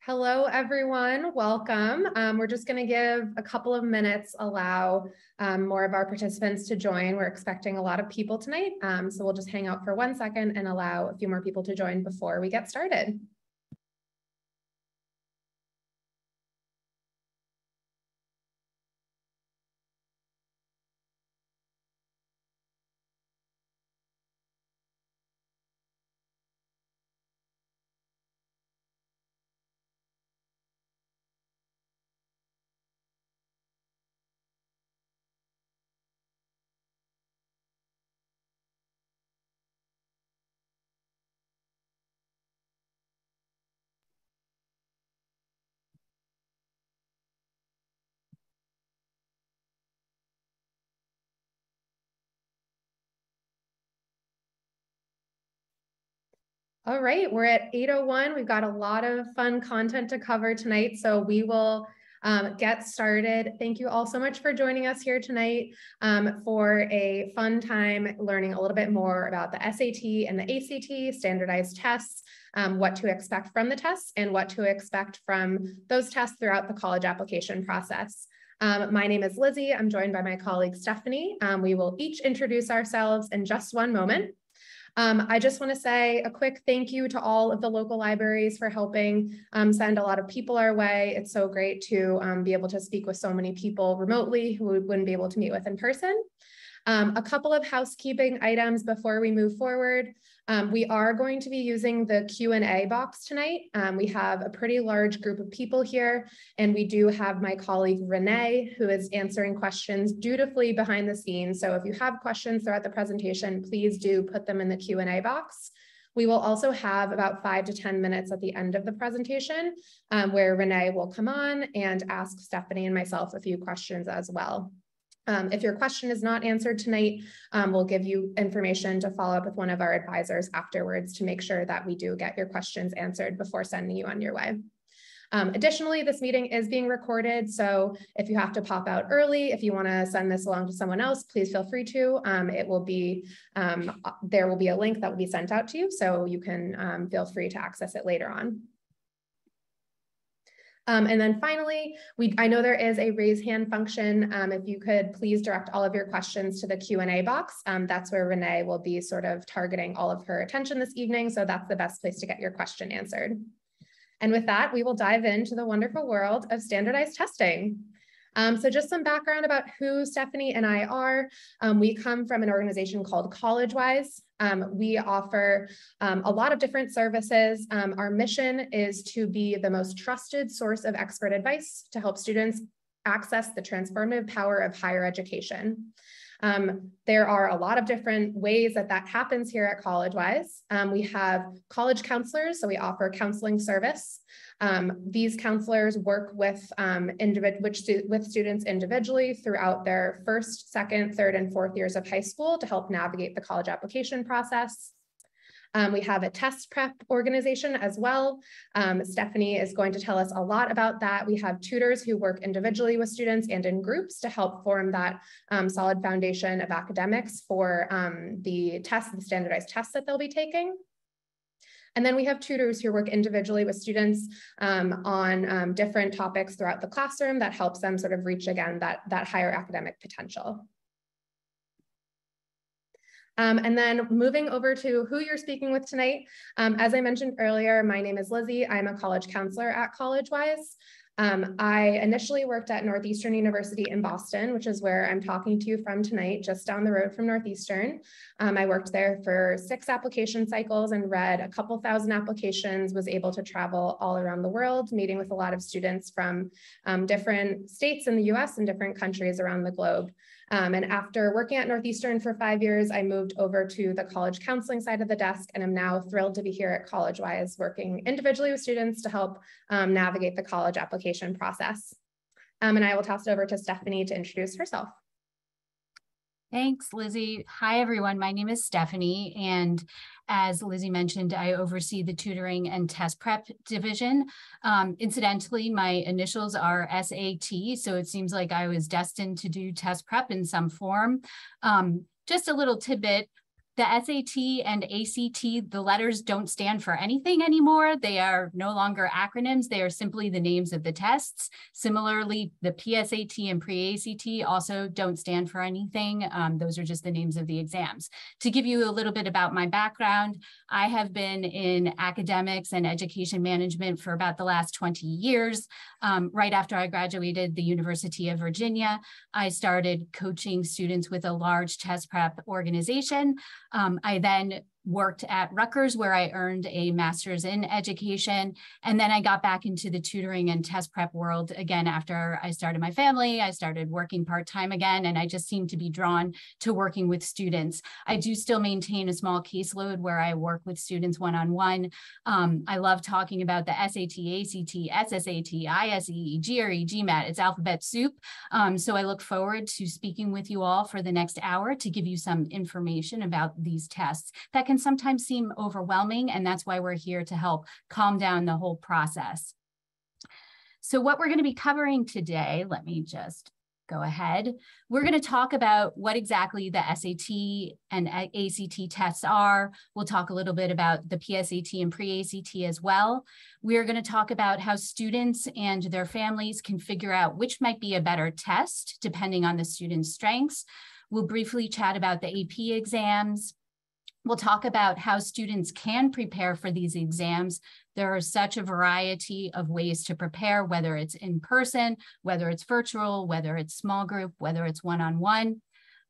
Hello, everyone. Welcome. We're just going to give a couple of minutes, allow more of our participants to join. We're expecting a lot of people tonight, so we'll just hang out for 1 second and allow a few more people to join before we get started. All right, we're at 8:01. We've got a lot of fun content to cover tonight, so we will get started. Thank you all so much for joining us here tonight for a fun time learning a little bit more about the SAT and the ACT standardized tests, what to expect from the tests and what to expect from those tests throughout the college application process. My name is Lizzie. I'm joined by my colleague Stephanie. We will each introduce ourselves in just one moment. I just want to say a quick thank you to all of the local libraries for helping send a lot of people our way. It's so great to be able to speak with so many people remotely who we wouldn't be able to meet with in person. A couple of housekeeping items before we move forward. We are going to be using the Q&A box tonight. We have a pretty large group of people here, and we do have my colleague Renee, who is answering questions dutifully behind the scenes. So if you have questions throughout the presentation, please do put them in the Q&A box. We will also have about 5 to 10 minutes at the end of the presentation where Renee will come on and ask Stephanie and myself a few questions as well. If your question is not answered tonight, we'll give you information to follow up with one of our advisors afterwards to make sure that we do get your questions answered before sending you on your way. Additionally, this meeting is being recorded, so if you have to pop out early, if you want to send this along to someone else, please feel free to. It will be, there will be a link that will be sent out to you, so you can feel free to access it later on. And then finally, I know there is a raise hand function. If you could please direct all of your questions to the Q&A box. That's where Renee will be sort of targeting all of her attention this evening. So that's the best place to get your question answered. And with that, we will dive into the wonderful world of standardized testing. So just some background about who Stephanie and I are. We come from an organization called CollegeWise. We offer a lot of different services. Our mission is to be the most trusted source of expert advice to help students access the transformative power of higher education. There are a lot of different ways that happens here at CollegeWise. We have college counselors, so we offer counseling service. These counselors work with students individually throughout their first, second, third, and fourth years of high school to help navigate the college application process. We have a test prep organization as well. Stephanie is going to tell us a lot about that. We have tutors who work individually with students and in groups to help form that solid foundation of academics for the standardized tests that they'll be taking. And then we have tutors who work individually with students on different topics throughout the classroom that helps them sort of reach, again, that higher academic potential. And then moving over to who you're speaking with tonight. As I mentioned earlier, my name is Lizzie. I'm a college counselor at CollegeWise. I initially worked at Northeastern University in Boston, which is where I'm talking to you from tonight, just down the road from Northeastern. I worked there for 6 application cycles and read a couple thousand applications, was able to travel all around the world, meeting with a lot of students from different states in the US and different countries around the globe. And after working at Northeastern for 5 years, I moved over to the college counseling side of the desk, and I'm now thrilled to be here at CollegeWise, working individually with students to help navigate the college application process. And I will toss it over to Stephanie to introduce herself. Thanks, Lizzie. Hi, everyone. My name is Stephanie, and as Lizzie mentioned, I oversee the tutoring and test prep division. Incidentally, my initials are SAT, so it seems like I was destined to do test prep in some form. Just a little tidbit. The SAT and ACT, the letters don't stand for anything anymore. They are no longer acronyms. They are simply the names of the tests. Similarly, the PSAT and pre-ACT also don't stand for anything. Those are just the names of the exams. To give you a little bit about my background, I have been in academics and education management for about the last 20 years. Right after I graduated the University of Virginia, I started coaching students with a large test prep organization. I then worked at Rutgers, where I earned a master's in education. And then I got back into the tutoring and test prep world again after I started my family. I started working part-time again, and I just seemed to be drawn to working with students. I do still maintain a small caseload where I work with students one-on-one. I love talking about the SAT, ACT, SSAT, ISE, GRE, GMAT. It's alphabet soup. So I look forward to speaking with you all for the next hour to give you some information about these tests that can sometimes seem overwhelming, and that's why we're here to help calm down the whole process. So what we're going to be covering today, let me just go ahead. We're going to talk about what exactly the SAT and ACT tests are. We'll talk a little bit about the PSAT and pre-ACT as well. We're going to talk about how students and their families can figure out which might be a better test depending on the student's strengths. We'll briefly chat about the AP exams. We'll talk about how students can prepare for these exams. There are such a variety of ways to prepare, whether it's in person, whether it's virtual, whether it's small group, whether it's one-on-one.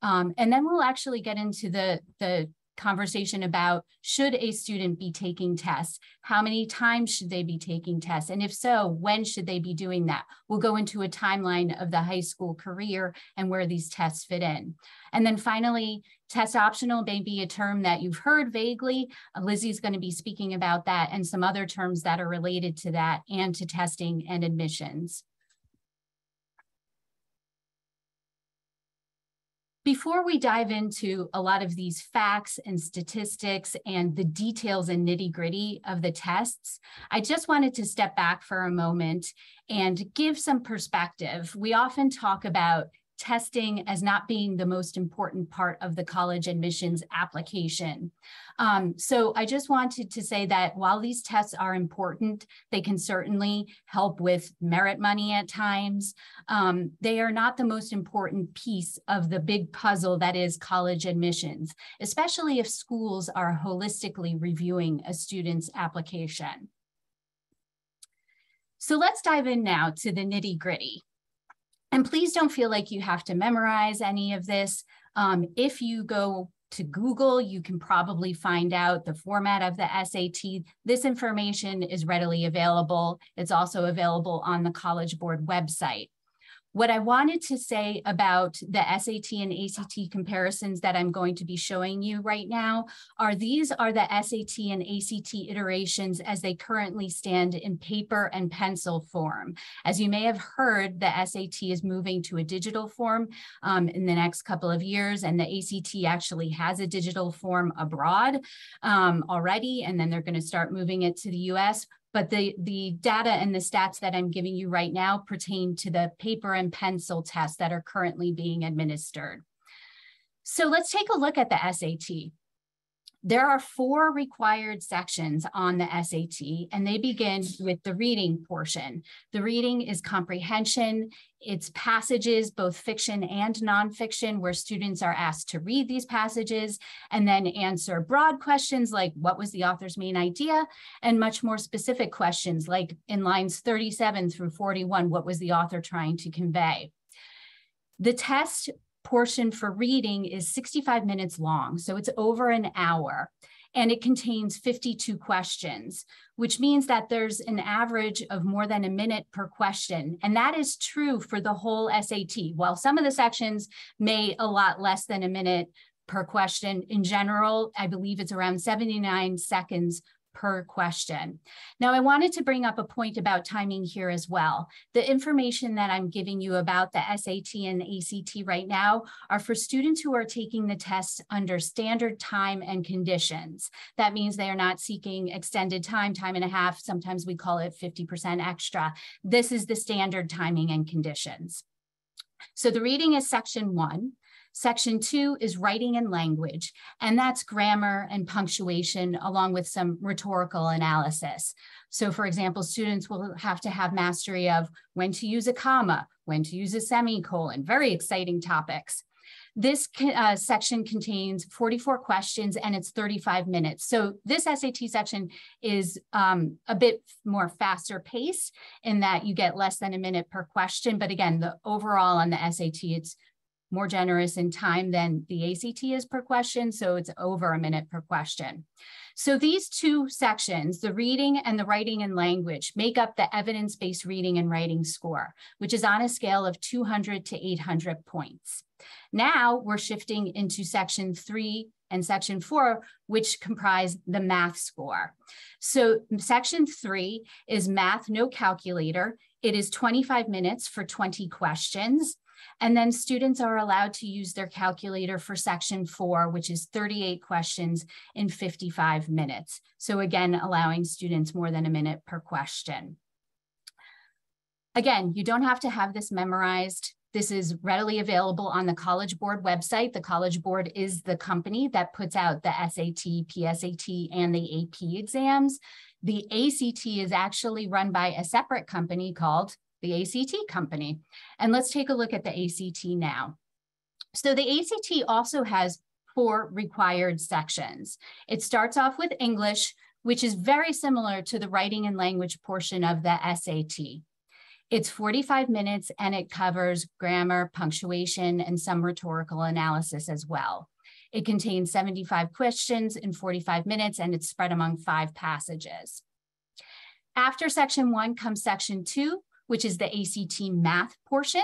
And then we'll actually get into the conversation about, should a student be taking tests? How many times should they be taking tests? And if so, when should they be doing that? We'll go into a timeline of the high school career and where these tests fit in. And then finally, test optional may be a term that you've heard vaguely. Lizzie's going to be speaking about that and some other terms that are related to that and to testing and admissions. Before we dive into a lot of these facts and statistics and the details and nitty-gritty of the tests, I just wanted to step back for a moment and give some perspective. We often talk about testing as not being the most important part of the college admissions application. So I just wanted to say that while these tests are important, they can certainly help with merit money at times. They are not the most important piece of the big puzzle that is college admissions, especially if schools are holistically reviewing a student's application. So let's dive in now to the nitty-gritty. And please don't feel like you have to memorize any of this. If you go to Google, you can probably find out the format of the SAT. This information is readily available. It's also available on the College Board website. What I wanted to say about the SAT and ACT comparisons that I'm going to be showing you right now are these are the SAT and ACT iterations as they currently stand in paper and pencil form. As you may have heard, the SAT is moving to a digital form in the next couple of years, and the ACT actually has a digital form abroad already, and then they're going to start moving it to the US. But the data and the stats that I'm giving you right now pertain to the paper and pencil tests that are currently being administered. So let's take a look at the SAT. There are 4 required sections on the SAT, and they begin with the reading portion. The reading is comprehension. It's passages, both fiction and nonfiction, where students are asked to read these passages and then answer broad questions like, what was the author's main idea? And much more specific questions like in lines 37 through 41, what was the author trying to convey? The test portion for reading is 65 minutes long, so it's over an hour, and it contains 52 questions, which means that there's an average of more than a minute per question, and that is true for the whole SAT. While some of the sections may a lot less than a minute per question, in general, I believe it's around 79 seconds per question. Now, I wanted to bring up a point about timing here as well. The information that I'm giving you about the SAT and ACT right now are for students who are taking the tests under standard time and conditions. That means they are not seeking extended time, time and a half. Sometimes we call it 50% extra. This is the standard timing and conditions. So the reading is section 1. Section 2 is writing and language, and that's grammar and punctuation along with some rhetorical analysis. So for example, students will have to have mastery of when to use a comma, when to use a semicolon, very exciting topics. This section contains 44 questions and it's 35 minutes. So this SAT section is a bit more faster paced in that you get less than a minute per question. But again, the overall on the SAT, it's more generous in time than the ACT is per question. So it's over a minute per question. So these two sections, the reading and the writing and language, make up the evidence-based reading and writing score, which is on a scale of 200 to 800 points. Now we're shifting into section 3 and section 4, which comprise the math score. So section 3 is math, no calculator. It is 25 minutes for 20 questions. And then students are allowed to use their calculator for section 4, which is 38 questions in 55 minutes. So again, allowing students more than a minute per question. Again, you don't have to have this memorized. This is readily available on the College Board website. The College Board is the company that puts out the SAT, PSAT, and the AP exams. The ACT is actually run by a separate company called the ACT company. And let's take a look at the ACT now. So the ACT also has 4 required sections. It starts off with English, which is very similar to the writing and language portion of the SAT. It's 45 minutes and it covers grammar, punctuation, and some rhetorical analysis as well. It contains 75 questions in 45 minutes and it's spread among 5 passages. After section 1 comes section 2, which is the ACT math portion.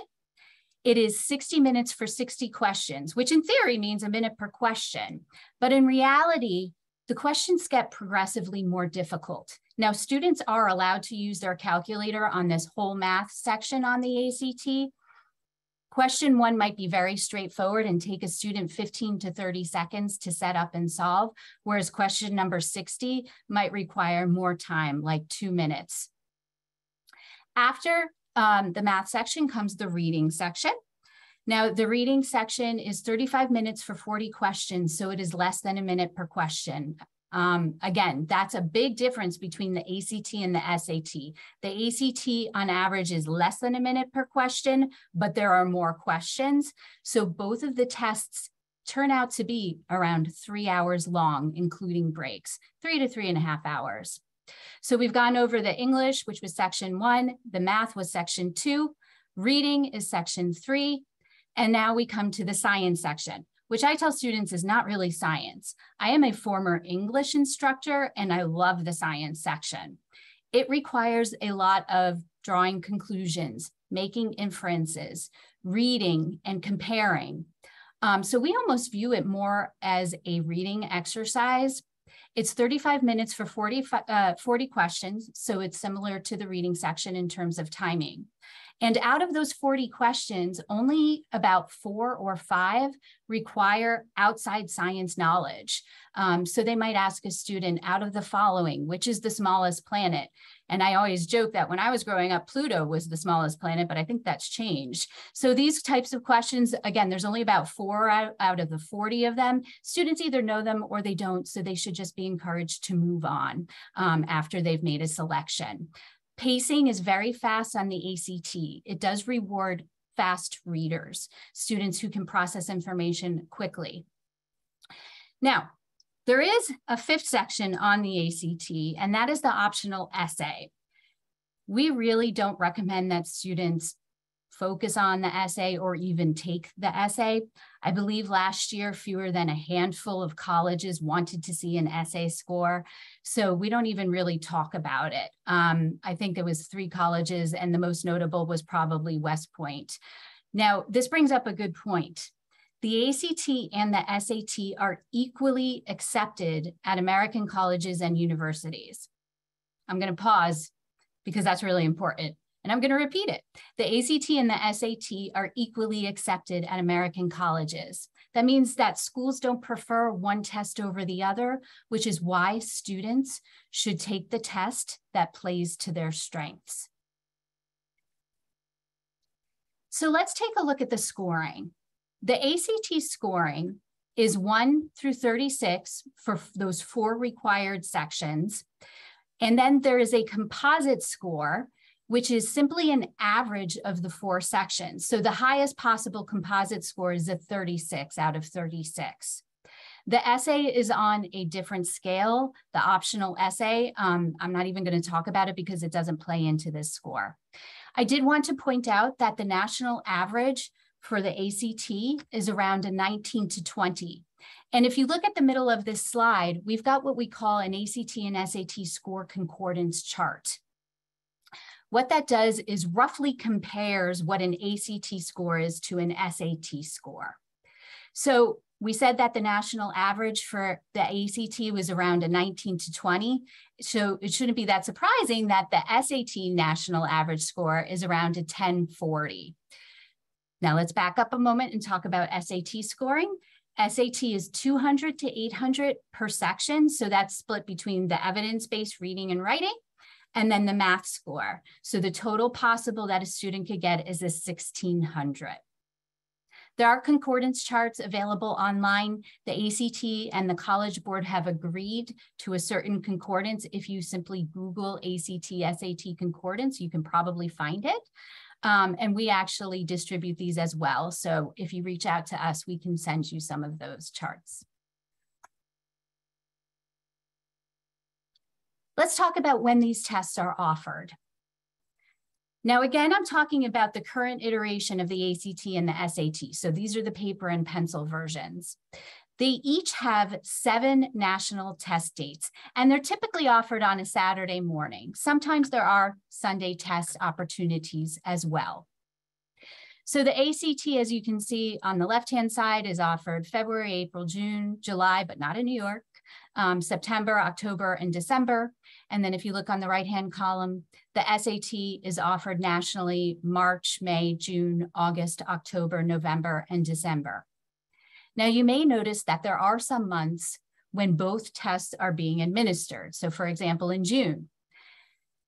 It is 60 minutes for 60 questions, which in theory means a minute per question. But in reality, the questions get progressively more difficult. Now, students are allowed to use their calculator on this whole math section on the ACT. Question 1 might be very straightforward and take a student 15 to 30 seconds to set up and solve, whereas question number 60 might require more time, like 2 minutes. After the math section comes the reading section. Now, the reading section is 35 minutes for 40 questions, so it is less than a minute per question. Again, that's a big difference between the ACT and the SAT. The ACT on average is less than a minute per question, but there are more questions. So both of the tests turn out to be around 3 hours long, including breaks, 3 to 3.5 hours. So we've gone over the English, which was section 1, the math was section 2, reading is section 3, and now we come to the science section, which I tell students is not really science. I am a former English instructor and I love the science section. It requires a lot of drawing conclusions, making inferences, reading and comparing. So we almost view it more as a reading exercise. It's 35 minutes for 40 questions, so it's similar to the reading section in terms of timing. And out of those 40 questions, only about 4 or 5 require outside science knowledge. So they might ask a student, out of the following, which is the smallest planet? And I always joke that when I was growing up, Pluto was the smallest planet, but I think that's changed. So these types of questions, again, there's only about 4 out of the 40 of them. Students either know them or they don't, so they should just be encouraged to move on after they've made a selection. Pacing is very fast on the ACT. It does reward fast readers, students who can process information quickly. Now, there is a 5th section on the ACT, and that is the optional essay. We really don't recommend that students focus on the essay or even take the essay. I believe last year, fewer than a handful of colleges wanted to see an essay score. So we don't even really talk about it. I think there was 3 colleges and the most notable was probably West Point. Now, this brings up a good point. The ACT and the SAT are equally accepted at American colleges and universities. I'm going to pause because that's really important. And I'm going to repeat it. The ACT and the SAT are equally accepted at American colleges. That means that schools don't prefer one test over the other, which is why students should take the test that plays to their strengths. So let's take a look at the scoring. The ACT scoring is 1 through 36 for those 4 required sections. And then there is a composite score, which is simply an average of the 4 sections. So the highest possible composite score is a 36 out of 36. The essay is on a different scale, the optional essay. I'm not even going to talk about it because it doesn't play into this score. I did want to point out that the national average for the ACT is around a 19 to 20. And if you look at the middle of this slide, we've got what we call an ACT and SAT score concordance chart. What that does is roughly compares what an ACT score is to an SAT score. So we said that the national average for the ACT was around a 19 to 20. So it shouldn't be that surprising that the SAT national average score is around a 1040. Now let's back up a moment and talk about SAT scoring. SAT is 200 to 800 per section. So that's split between the evidence-based reading and writing and then the math score. So the total possible that a student could get is a 1600. There are concordance charts available online. The ACT and the College Board have agreed to a certain concordance. If you simply Google ACT, SAT concordance, you can probably find it. And we actually distribute these as well. So if you reach out to us, we can send you some of those charts. Let's talk about when these tests are offered. Now, again, I'm talking about the current iteration of the ACT and the SAT. So these are the paper and pencil versions. They each have 7 national test dates, and they're typically offered on a Saturday morning. Sometimes there are Sunday test opportunities as well. So the ACT, as you can see on the left-hand side, is offered February, April, June, July, but not in New York, September, October, and December. And then if you look on the right-hand column, the SAT is offered nationally March, May, June, August, October, November, and December. Now, you may notice that there are some months when both tests are being administered. So for example, in June,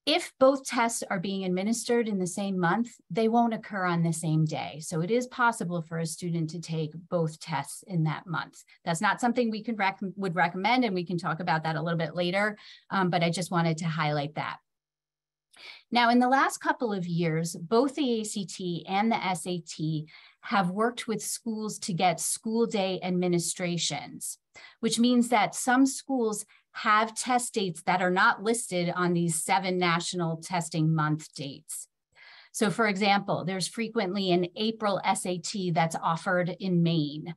if both tests are being administered in the same month, they won't occur on the same day. So it is possible for a student to take both tests in that month. That's not something we would recommend, and we can talk about that a little bit later, but I just wanted to highlight that. Now, in the last couple of years, both the ACT and the SAT have worked with schools to get school day administrations, which means that some schools have test dates that are not listed on these 7 national testing month dates. So for example, there's frequently an April SAT that's offered in Maine.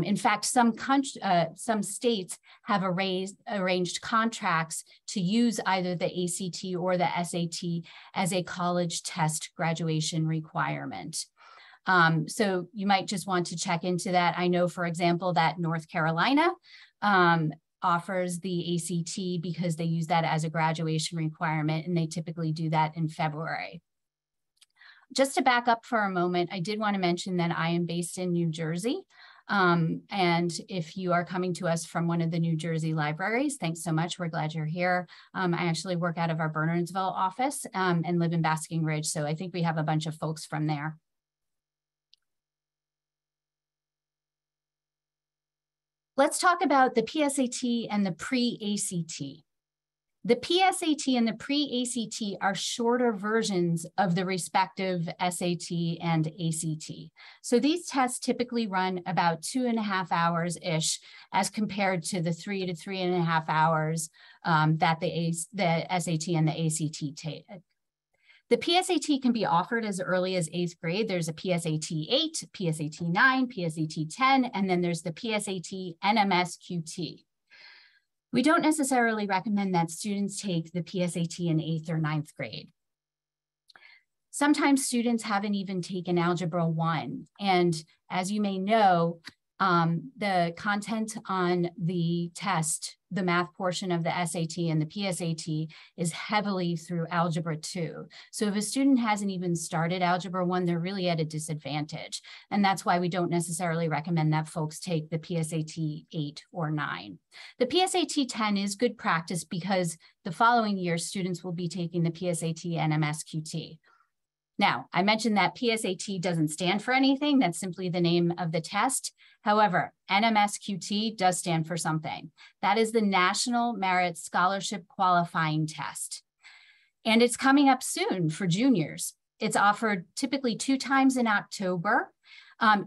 In fact, some states have arranged contracts to use either the ACT or the SAT as a college test graduation requirement. So you might just want to check into that. I know, for example, that North Carolina offers the ACT because they use that as a graduation requirement, and they typically do that in February. Just to back up for a moment, I did want to mention that I am based in New Jersey. And if you are coming to us from one of the New Jersey libraries, thanks so much. We're glad you're here. I actually work out of our Bernardsville office and live in Basking Ridge. So I think we have a bunch of folks from there. Let's talk about the PSAT and the pre-ACT. The PSAT and the pre-ACT are shorter versions of the respective SAT and ACT. So these tests typically run about 2.5 hours-ish as compared to the 3 to 3.5 hours that the SAT and the ACT take. The PSAT can be offered as early as 8th grade. There's a PSAT 8, PSAT 9, PSAT 10, and then there's the PSAT NMS QT. We don't necessarily recommend that students take the PSAT in 8th or 9th grade. Sometimes students haven't even taken Algebra 1. And as you may know, the content on the test, the math portion of the SAT and the PSAT is heavily through Algebra 2. So if a student hasn't even started Algebra 1, they're really at a disadvantage. And that's why we don't necessarily recommend that folks take the PSAT 8 or 9. The PSAT 10 is good practice because the following year, students will be taking the PSAT NMS QT. Now, I mentioned that PSAT doesn't stand for anything. That's simply the name of the test. However, NMSQT does stand for something. That is the National Merit Scholarship Qualifying Test. And it's coming up soon for juniors. It's offered typically 2 times in October.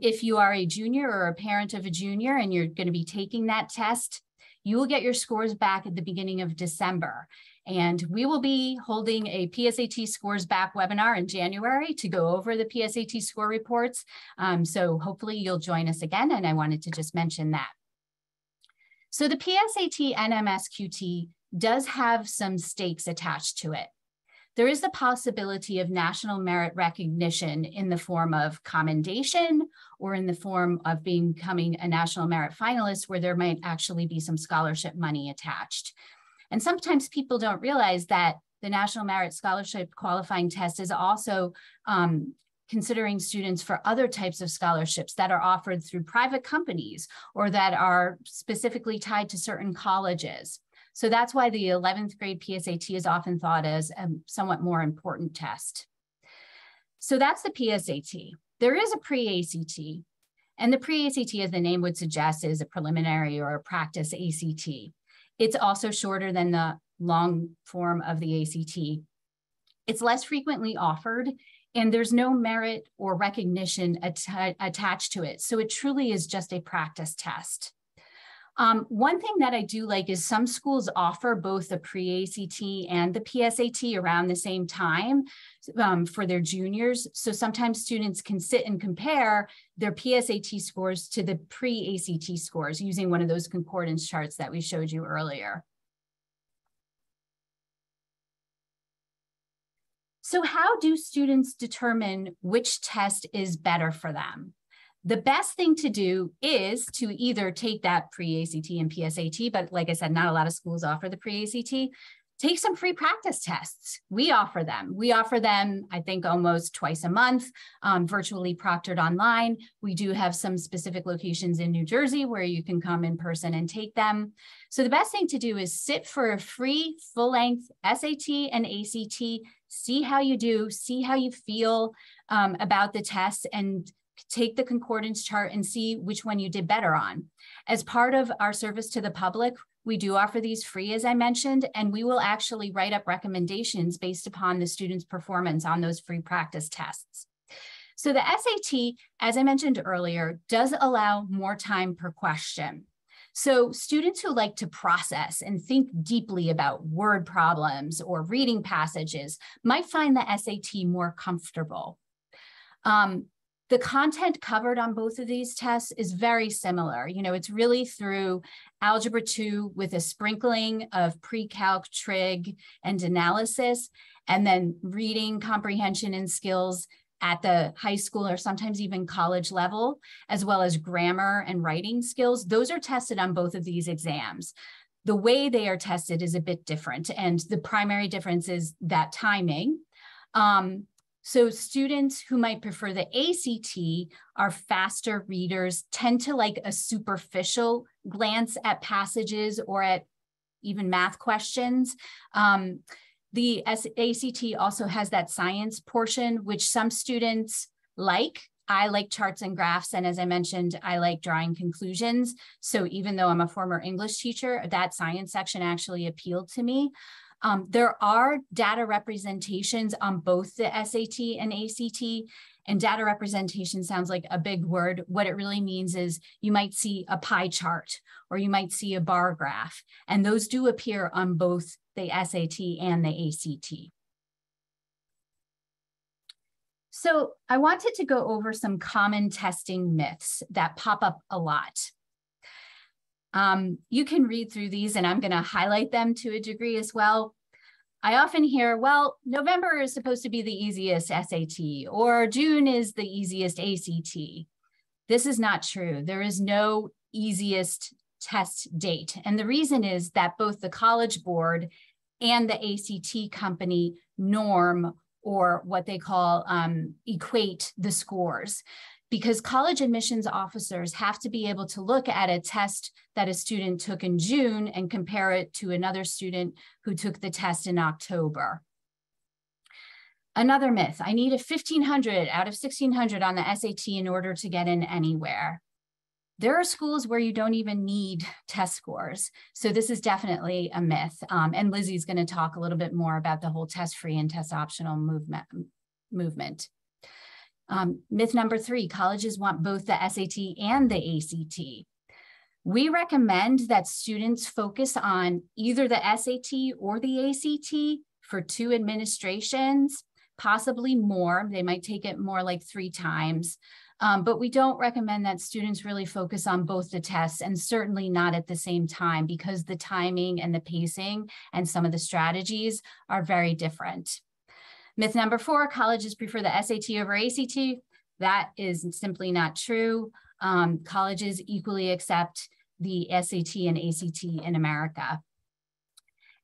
If you are a junior or a parent of a junior and you're going to be taking that test, you will get your scores back at the beginning of December. And we will be holding a PSAT Scores Back webinar in January to go over the PSAT score reports. So hopefully you'll join us again, and I wanted to just mention that. So the PSAT NMSQT does have some stakes attached to it. There is the possibility of national merit recognition in the form of commendation or in the form of becoming a national merit finalist, where there might actually be some scholarship money attached. And sometimes people don't realize that the National Merit Scholarship Qualifying Test is also considering students for other types of scholarships that are offered through private companies or that are specifically tied to certain colleges. So that's why the 11th grade PSAT is often thought as a somewhat more important test. So that's the PSAT. There is a pre-ACT, and the pre-ACT, as the name would suggest, is a preliminary or a practice ACT. It's also shorter than the long form of the ACT. It's less frequently offered, and there's no merit or recognition attached to it. So it truly is just a practice test. One thing that I do like is some schools offer both the pre-ACT and the PSAT around the same time for their juniors. So sometimes students can sit and compare their PSAT scores to the pre-ACT scores using one of those concordance charts that we showed you earlier. So how do students determine which test is better for them? The best thing to do is to either take that pre-ACT and PSAT, but like I said, not a lot of schools offer the pre-ACT. Take some free practice tests. We offer them. We offer them, I think, almost twice a month, virtually proctored online. We do have some specific locations in New Jersey where you can come in person and take them. So the best thing to do is sit for a free full-length SAT and ACT, see how you do, see how you feel about the tests, and take the concordance chart and see which one you did better on. As part of our service to the public, we do offer these free, as I mentioned, and we will actually write up recommendations based upon the student's performance on those free practice tests. So the SAT, as I mentioned earlier, does allow more time per question. So students who like to process and think deeply about word problems or reading passages might find the SAT more comfortable. The content covered on both of these tests is very similar. You know, it's really through Algebra 2 with a sprinkling of pre-calc, trig, and analysis, and then reading, comprehension, and skills at the high school or sometimes even college level, as well as grammar and writing skills. Those are tested on both of these exams. The way they are tested is a bit different, and the primary difference is that timing. So students who might prefer the ACT are faster readers, tend to like a superficial glance at passages or at even math questions. The ACT also has that science portion, which some students like. I like charts and graphs, and as I mentioned, I like drawing conclusions. So even though I'm a former English teacher, that science section actually appealed to me. There are data representations on both the SAT and ACT, and data representation sounds like a big word. What it really means is you might see a pie chart or you might see a bar graph, and those do appear on both the SAT and the ACT. So I wanted to go over some common testing myths that pop up a lot. You can read through these, and I'm going to highlight them to a degree as well. I often hear, well, November is supposed to be the easiest SAT, or June is the easiest ACT. This is not true. There is no easiest test date. And the reason is that both the College Board and the ACT company norm, or what they call equate the scores, because college admissions officers have to be able to look at a test that a student took in June and compare it to another student who took the test in October. Another myth, I need a 1500 out of 1600 on the SAT in order to get in anywhere. There are schools where you don't even need test scores. So this is definitely a myth. And Lizzie's going to talk a little bit more about the whole test-free and test-optional movement. Myth number 3, colleges want both the SAT and the ACT. We recommend that students focus on either the SAT or the ACT for 2 administrations, possibly more. They might take it more like 3 times. But we don't recommend that students really focus on both the tests, and certainly not at the same time, because the timing and the pacing and some of the strategies are very different. Myth number 4, colleges prefer the SAT over ACT. That is simply not true. Colleges equally accept the SAT and ACT in America.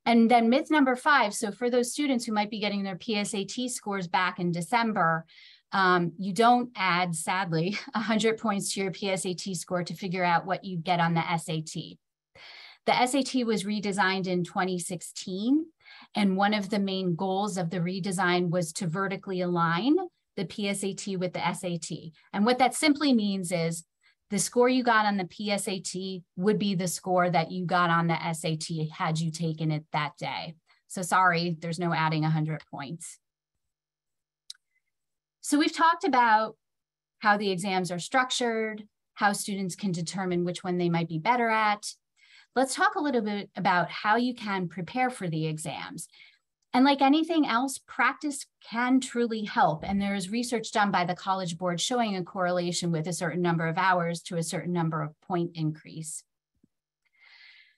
And then myth number 5, so for those students who might be getting their PSAT scores back in December, you don't add, sadly, 100 points to your PSAT score to figure out what you get on the SAT. The SAT was redesigned in 2016, and one of the main goals of the redesign was to vertically align the PSAT with the SAT. And what that simply means is the score you got on the PSAT would be the score that you got on the SAT had you taken it that day. So sorry, there's no adding 100 points. So we've talked about how the exams are structured, how students can determine which one they might be better at. Let's talk a little bit about how you can prepare for the exams. And like anything else, practice can truly help. And there is research done by the College Board showing a correlation with a certain number of hours to a certain number of point increase.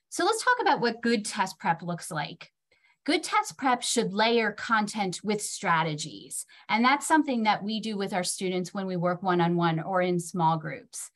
So let's talk about what good test prep looks like. Good test prep should layer content with strategies. And that's something that we do with our students when we work one-on-one or in small groups.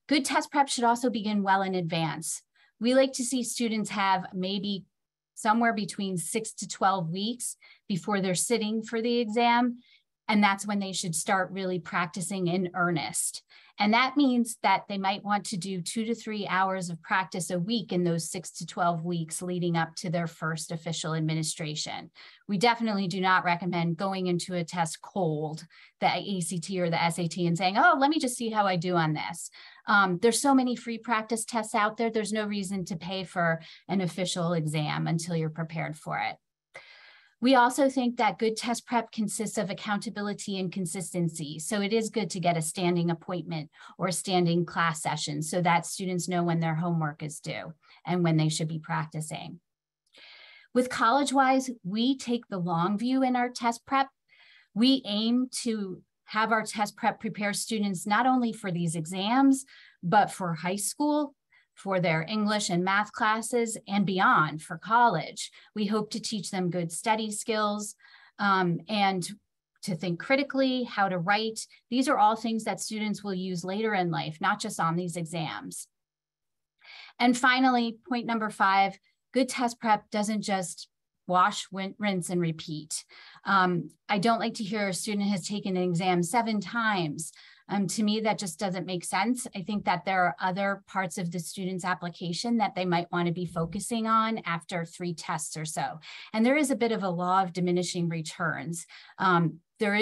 Good test prep should also begin well in advance. We like to see students have maybe somewhere between 6 to 12 weeks before they're sitting for the exam. And that's when they should start really practicing in earnest. And that means that they might want to do 2 to 3 hours of practice a week in those 6 to 12 weeks leading up to their first official administration. We definitely do not recommend going into a test cold, the ACT or the SAT, and saying, oh, let me just see how I do on this. There's so many free practice tests out there. There's no reason to pay for an official exam until you're prepared for it. We also think that good test prep consists of accountability and consistency. So it is good to get a standing appointment or a standing class session so that students know when their homework is due and when they should be practicing. With CollegeWise, we take the long view in our test prep. We aim to have our test prep prepare students not only for these exams, but for high school, for their English and math classes, and beyond for college. We hope to teach them good study skills and to think critically, how to write. These are all things that students will use later in life, not just on these exams. And finally, point number 5, good test prep doesn't just wash, rinse, and repeat. I don't like to hear a student has taken an exam 7 times. To me, that just doesn't make sense. I think that there are other parts of the student's application that they might want to be focusing on after 3 tests or so. And there is a bit of a law of diminishing returns. There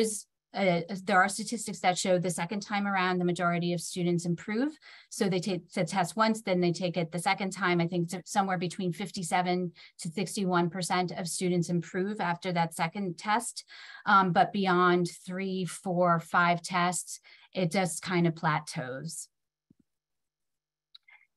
are statistics that show the second time around, the majority of students improve. So they take the test once, then they take it the second time. I think somewhere between 57 to 61% of students improve after that second test. But beyond 3, 4, 5 tests, it just kind of plateaus.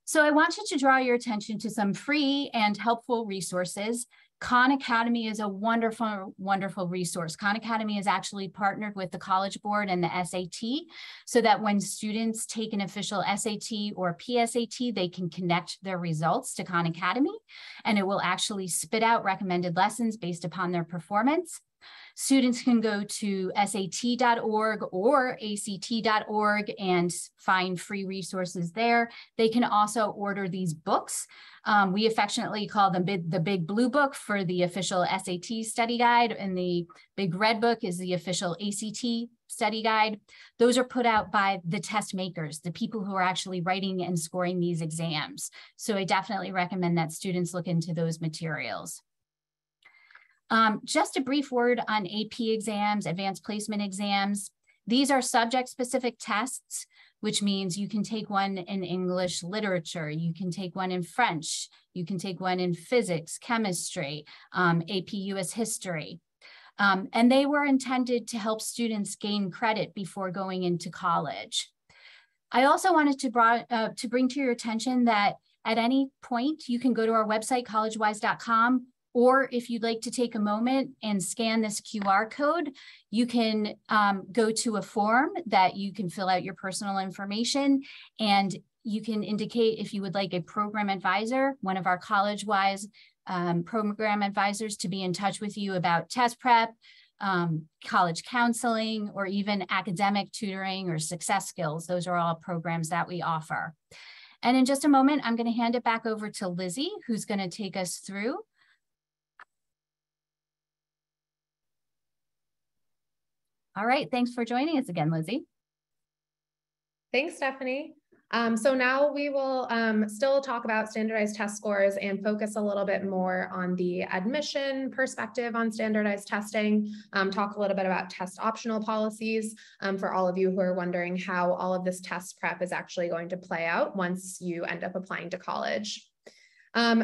So I wanted to draw your attention to some free and helpful resources. Khan Academy is a wonderful, wonderful resource. Khan Academy is actually partnered with the College Board and the SAT so that when students take an official SAT or PSAT, they can connect their results to Khan Academy, and it will actually spit out recommended lessons based upon their performance. Students can go to sat.org or act.org and find free resources there. They can also order these books. We affectionately call them the Big Blue Book for the official SAT study guide, and the Big Red Book is the official ACT study guide. Those are put out by the test makers, the people who are actually writing and scoring these exams. So I definitely recommend that students look into those materials. Just a brief word on AP exams, advanced placement exams. These are subject-specific tests, which means you can take one in English literature, you can take one in French, you can take one in physics, chemistry, AP US history. And they were intended to help students gain credit before going into college. I also wanted to bring to your attention that at any point, you can go to our website, collegewise.com, or if you'd like to take a moment and scan this QR code, you can go to a form that you can fill out your personal information, and you can indicate if you would like a program advisor, one of our CollegeWise program advisors, to be in touch with you about test prep, college counseling, or even academic tutoring or success skills. Those are all programs that we offer. And in just a moment, I'm going to hand it back over to Lizzie, who's going to take us through. All right, thanks for joining us again, Lizzie. Thanks, Stephanie. So now we will still talk about standardized test scores and focus a little bit more on the admission perspective on standardized testing, talk a little bit about test optional policies for all of you who are wondering how all of this test prep is actually going to play out once you end up applying to college.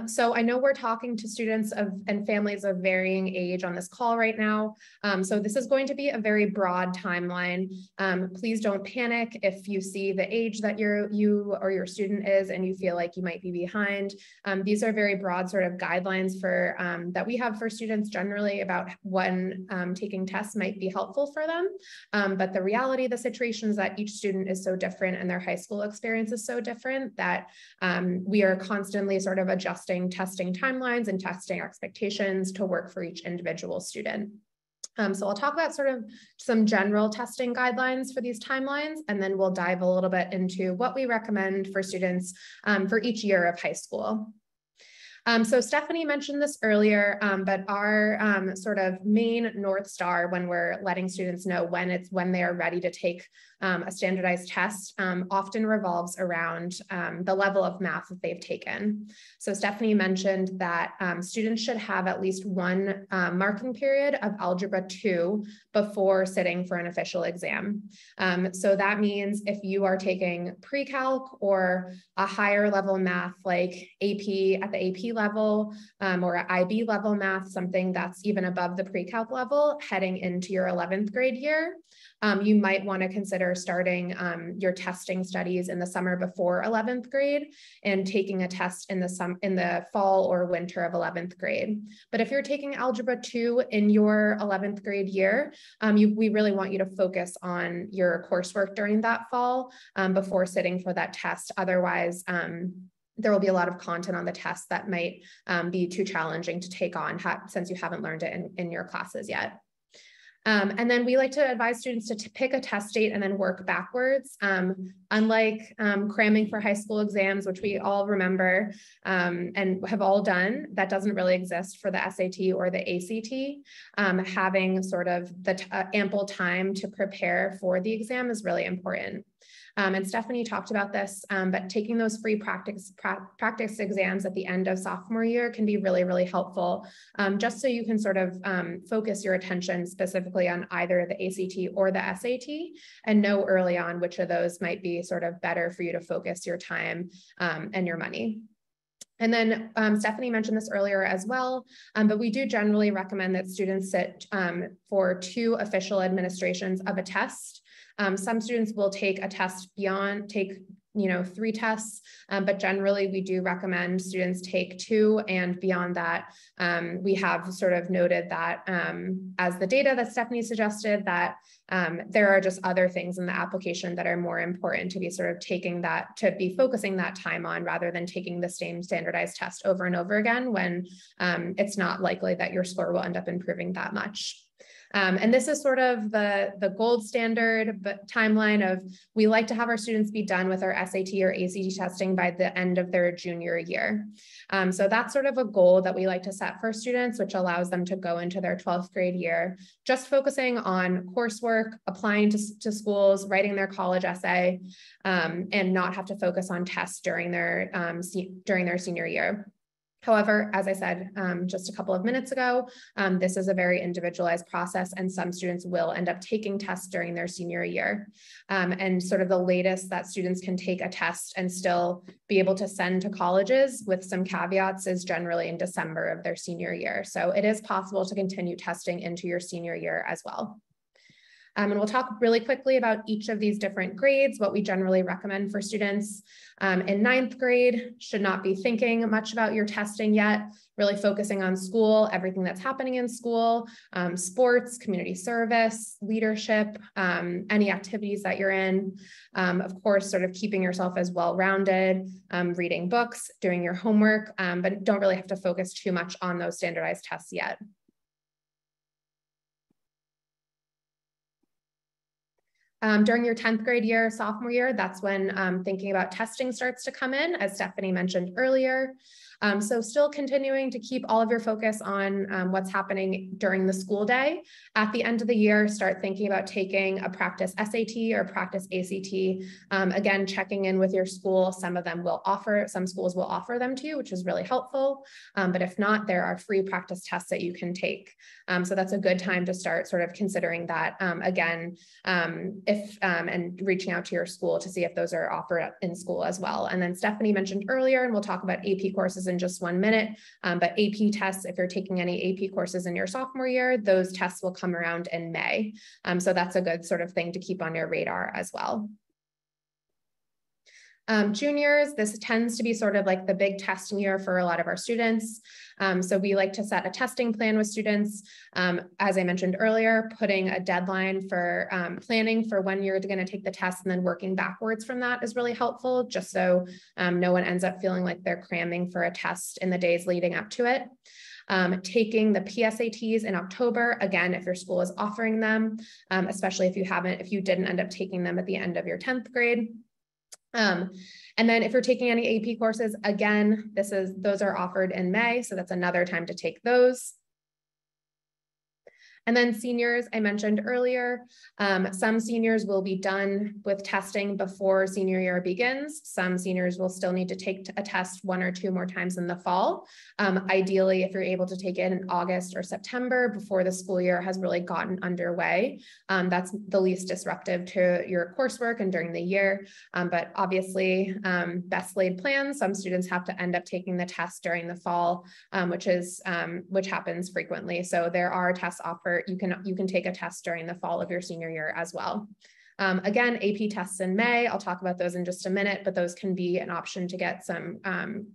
So I know we're talking to students and families of varying age on this call right now. So this is going to be a very broad timeline. Please don't panic if you see the age that you or your student is and you feel like you might be behind. These are very broad sort of guidelines for that we have for students generally about when taking tests might be helpful for them. But the reality of the situation is that each student is so different and their high school experience is so different that we are constantly sort of adjusting testing timelines and testing expectations to work for each individual student. So I'll talk about sort of some general testing guidelines for these timelines, and then we'll dive a little bit into what we recommend for students for each year of high school. So Stephanie mentioned this earlier, but our sort of main North Star when we're letting students know when they are ready to take a standardized test often revolves around the level of math that they've taken. So Stephanie mentioned that students should have at least one marking period of Algebra 2 before sitting for an official exam. So that means if you are taking pre-calc or a higher level math like AP at the AP level or IB level math, something that's even above the pre-calc level heading into your 11th grade year, you might want to consider starting your testing studies in the summer before 11th grade and taking a test in the fall or winter of 11th grade. But if you're taking Algebra 2 in your 11th grade year, we really want you to focus on your coursework during that fall before sitting for that test. Otherwise, there will be a lot of content on the test that might be too challenging to take on since you haven't learned it in your classes yet. And then we like to advise students to pick a test date and then work backwards. Unlike cramming for high school exams, which we all remember and have all done, that doesn't really exist for the SAT or the ACT. Having sort of the ample time to prepare for the exam is really important. And Stephanie talked about this, but taking those free practice exams at the end of sophomore year can be really, really helpful, just so you can sort of focus your attention specifically on either the ACT or the SAT and know early on which of those might be sort of better for you to focus your time and your money. And then Stephanie mentioned this earlier as well, but we do generally recommend that students sit for 2 official administrations of a test. Some students will take a test take 3 tests, but generally we do recommend students take 2, and beyond that, we have sort of noted that as the data that Stephanie suggested, that there are just other things in the application that are more important to be sort of to be focusing that time on rather than taking the same standardized test over and over again when it's not likely that your score will end up improving that much. And this is sort of the gold standard timeline of we like to have our students be done with our SAT or ACT testing by the end of their junior year. So that's sort of a goal that we like to set for students, which allows them to go into their 12th grade year, just focusing on coursework, applying to schools, writing their college essay, and not have to focus on tests during their senior year. However, as I said just a couple of minutes ago, this is a very individualized process, and some students will end up taking tests during their senior year. And sort of the latest that students can take a test and still be able to send to colleges with some caveats is generally in December of their senior year. So it is possible to continue testing into your senior year as well. And we'll talk really quickly about each of these different grades, what we generally recommend for students. In ninth grade, should not be thinking much about your testing yet, really focusing on school, everything that's happening in school, sports, community service, leadership, any activities that you're in. Of course, sort of keeping yourself as well-rounded, reading books, doing your homework, but don't really have to focus too much on those standardized tests yet. During your 10th grade year, sophomore year, that's when thinking about testing starts to come in, as Stephanie mentioned earlier. So still continuing to keep all of your focus on what's happening during the school day. At the end of the year, start thinking about taking a practice SAT or practice ACT. Again, checking in with your school. Some schools will offer them to you, which is really helpful. But if not, there are free practice tests that you can take. So that's a good time to start sort of considering that again, and reaching out to your school to see if those are offered in school as well. And then Stephanie mentioned earlier, and we'll talk about AP courses in just 1 minute, but AP tests, if you're taking any AP courses in your sophomore year, those tests will come around in May. So that's a good sort of thing to keep on your radar as well. Juniors, this tends to be sort of like the big testing year for a lot of our students. So we like to set a testing plan with students. As I mentioned earlier, putting a deadline for planning for when you're going to take the test and then working backwards from that is really helpful, just so no one ends up feeling like they're cramming for a test in the days leading up to it. Taking the PSATs in October, again, if your school is offering them, especially if you didn't end up taking them at the end of your 10th grade. And then if you're taking any AP courses, again, those are offered in May, so that's another time to take those. And then seniors, I mentioned earlier, some seniors will be done with testing before senior year begins. Some seniors will still need to take a test 1 or 2 more times in the fall. Ideally, if you're able to take it in August or September before the school year has really gotten underway, that's the least disruptive to your coursework and during the year. But obviously, best laid plans, some students have to end up taking the test during the fall, which happens frequently. So there are tests offered. You can take a test during the fall of your senior year as well. Again, AP tests in May, I'll talk about those in just a minute, but those can be an option to get some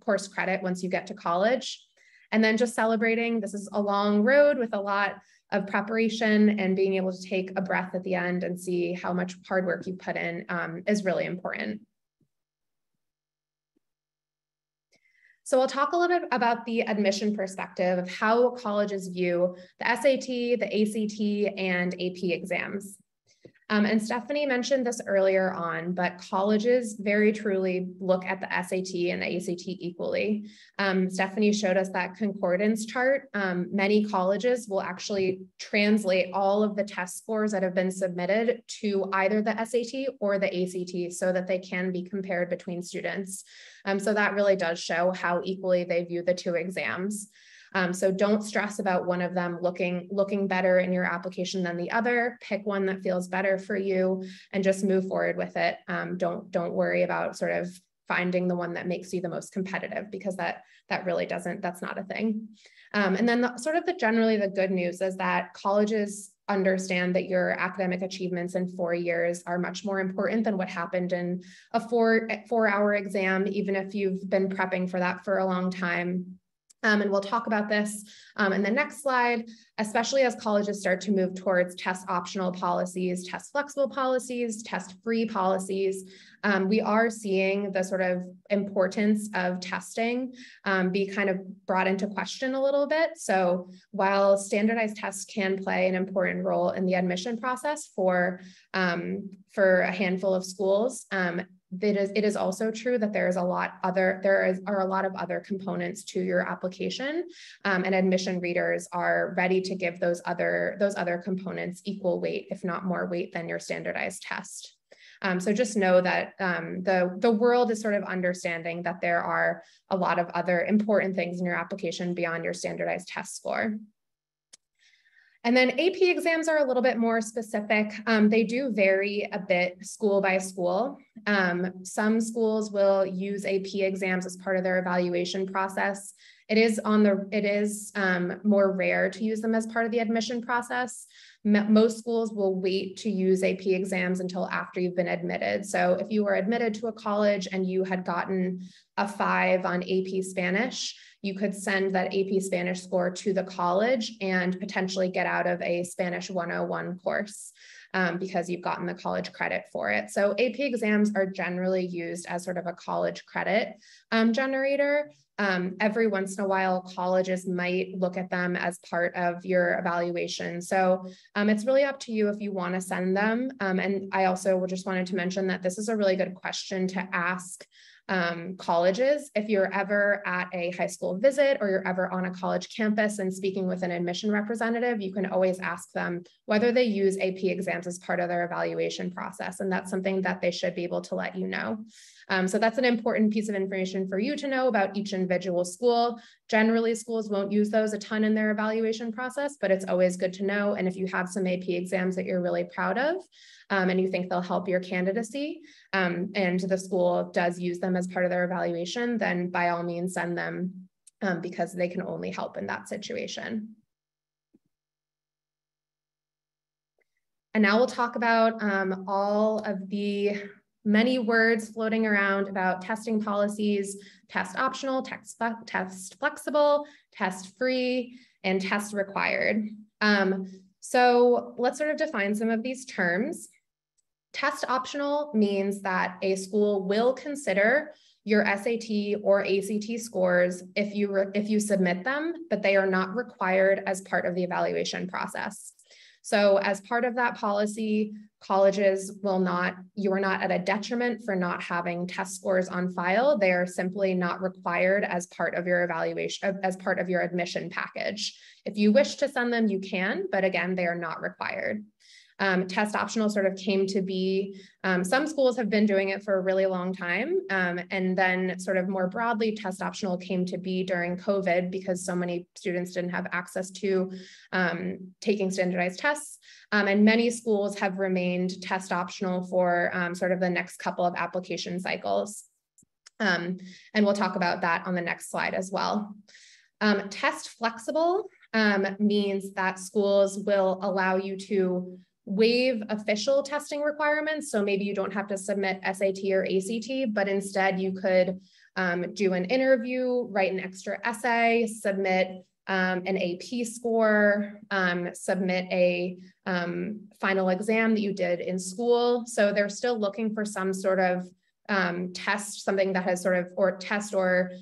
course credit once you get to college. And then just celebrating, this is a long road with a lot of preparation, and being able to take a breath at the end and see how much hard work you put in is really important. So I'll talk a little bit about the admission perspective of how colleges view the SAT, the ACT, and AP exams. And Stephanie mentioned this earlier on, but colleges very truly look at the SAT and the ACT equally. Stephanie showed us that concordance chart. Many colleges will actually translate all of the test scores that have been submitted to either the SAT or the ACT so that they can be compared between students. So that really does show how equally they view the 2 exams. So don't stress about one of them looking better in your application than the other. Pick one that feels better for you and just move forward with it. Don't worry about sort of finding the one that makes you the most competitive, because that's not a thing. And then generally the good news is that colleges understand that your academic achievements in 4 years are much more important than what happened in a four-hour exam, even if you've been prepping for that for a long time. And we'll talk about this in the next slide, especially as colleges start to move towards test optional policies, test flexible policies, test free policies. We are seeing the sort of importance of testing be kind of brought into question a little bit. So while standardized tests can play an important role in the admission process for a handful of schools, it is also true that there are a lot of other components to your application, and admission readers are ready to give those other components equal weight, if not more weight, than your standardized test. So just know that the world is sort of understanding that there are a lot of other important things in your application beyond your standardized test score. And then AP exams are a little bit more specific. They do vary a bit school by school. Some schools will use AP exams as part of their evaluation process. It is more rare to use them as part of the admission process. Most schools will wait to use AP exams until after you've been admitted. So if you were admitted to a college and you had gotten a 5 on AP Spanish, you could send that AP Spanish score to the college and potentially get out of a Spanish 101 course because you've gotten the college credit for it. So AP exams are generally used as sort of a college credit generator. Every once in a while, colleges might look at them as part of your evaluation. So it's really up to you if you want to send them. And I also just wanted to mention that this is a really good question to ask colleges. If you're ever at a high school visit or you're ever on a college campus and speaking with an admission representative, you can always ask them whether they use AP exams as part of their evaluation process. And that's something that they should be able to let you know. So that's an important piece of information for you to know about each individual school. Generally, schools won't use those a ton in their evaluation process, but it's always good to know. And if you have some AP exams that you're really proud of and you think they'll help your candidacy, and the school does use them as part of their evaluation, then by all means send them because they can only help in that situation. And now we'll talk about all of the many words floating around about testing policies: test optional, test flexible, test free, and test required. So let's sort of define some of these terms. Test optional means that a school will consider your SAT or ACT scores if you submit them, but they are not required as part of the evaluation process. So as part of that policy, colleges you are not at a detriment for not having test scores on file. They are simply not required as part of your evaluation, as part of your admission package. If you wish to send them, you can, but again, they are not required. Test optional sort of came to be, some schools have been doing it for a really long time. And then sort of more broadly, test optional came to be during COVID because so many students didn't have access to taking standardized tests. And many schools have remained test optional for sort of the next couple of application cycles. And we'll talk about that on the next slide as well. Test flexible means that schools will allow you to waive official testing requirements. So maybe you don't have to submit SAT or ACT, but instead you could do an interview, write an extra essay, submit an AP score, submit a final exam that you did in school. So they're still looking for some sort of test, something that has sort of, or test or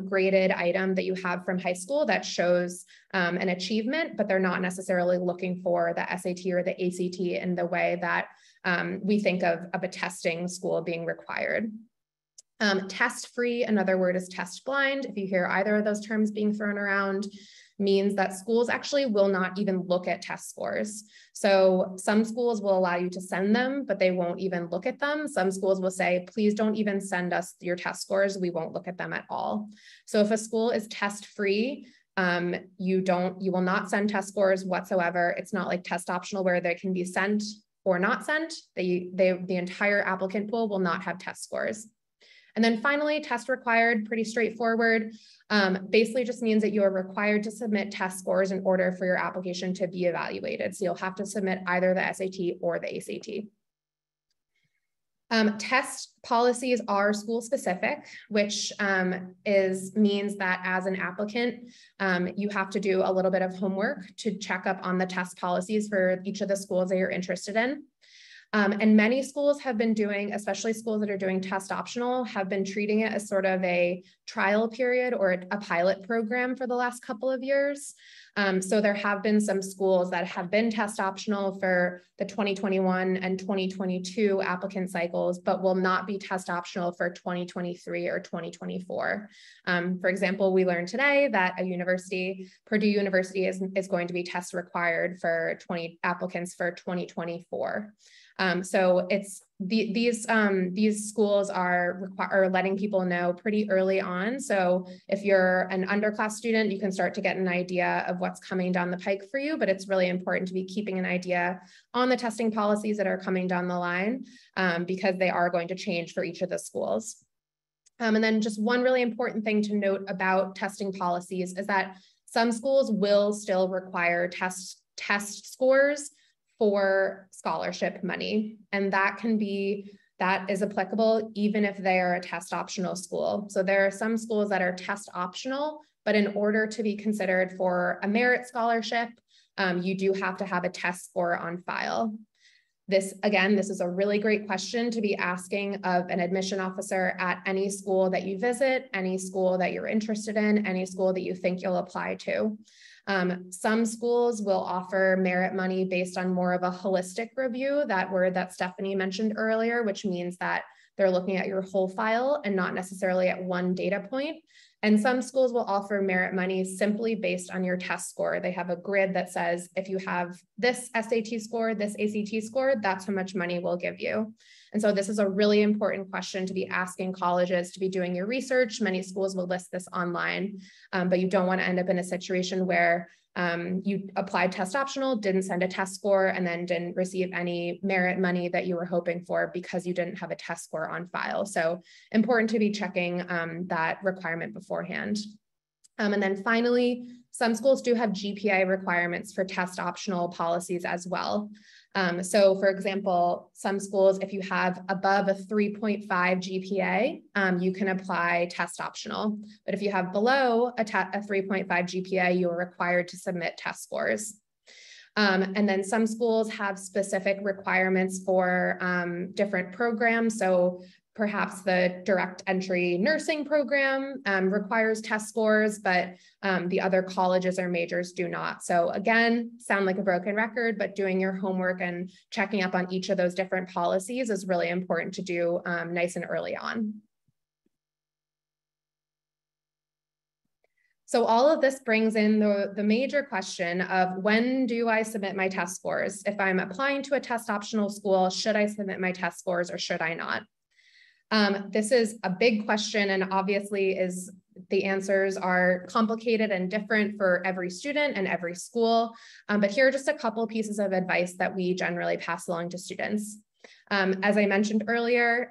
graded item that you have from high school that shows an achievement, but they're not necessarily looking for the SAT or the ACT in the way that we think of a testing school being required. Test free, another word is test blind. If you hear either of those terms being thrown around, means that schools actually will not even look at test scores. So some schools will allow you to send them, but they won't even look at them. Some schools will say, please don't even send us your test scores. We won't look at them at all. So if a school is test free, you will not send test scores whatsoever. It's not like test optional where they can be sent or not sent. The entire applicant pool will not have test scores. And then finally, test required, pretty straightforward. Basically just means that you are required to submit test scores in order for your application to be evaluated. So you'll have to submit either the SAT or the ACT. Test policies are school specific, which means that as an applicant, you have to do a little bit of homework to check up on the test policies for each of the schools that you're interested in. And many schools have been doing, especially schools that are doing test optional, have been treating it as sort of a trial period or a pilot program for the last couple of years. So there have been some schools that have been test optional for the 2021 and 2022 applicant cycles, but will not be test optional for 2023 or 2024. For example, we learned today that Purdue University is going to be test required for 20 applicants for 2024. So it's these schools are letting people know pretty early on. So if you're an underclass student, you can start to get an idea of what's coming down the pike for you, but it's really important to be keeping an idea on the testing policies that are coming down the line because they are going to change for each of the schools. And then just one really important thing to note about testing policies is that some schools will still require test scores for scholarship money. And that is applicable even if they are a test optional school. So there are some schools that are test optional, but in order to be considered for a merit scholarship, you do have to have a test score on file. This is a really great question to be asking of an admission officer at any school that you visit, any school that you're interested in, any school that you think you'll apply to. Some schools will offer merit money based on more of a holistic review, that word that Stephanie mentioned earlier, which means that they're looking at your whole file and not necessarily at one data point. And some schools will offer merit money simply based on your test score. They have a grid that says, if you have this SAT score, this ACT score, that's how much money we'll give you. And so this is a really important question to be asking colleges, to be doing your research. Many schools will list this online, but you don't want to end up in a situation where you applied test optional, didn't send a test score, and then didn't receive any merit money that you were hoping for because you didn't have a test score on file. So important to be checking that requirement beforehand. And then finally, some schools do have GPA requirements for test optional policies as well. So for example, some schools, if you have above a 3.5 GPA, you can apply test optional. But if you have below a 3.5 GPA, you are required to submit test scores. And then some schools have specific requirements for different programs. So perhaps the direct entry nursing program requires test scores, but the other colleges or majors do not. So again, sound like a broken record, but doing your homework and checking up on each of those different policies is really important to do nice and early on. So all of this brings in the major question of, when do I submit my test scores? If I'm applying to a test optional school, should I submit my test scores or should I not? This is a big question, and obviously the answers are complicated and different for every student and every school. But here are just a couple pieces of advice that we generally pass along to students. As I mentioned earlier,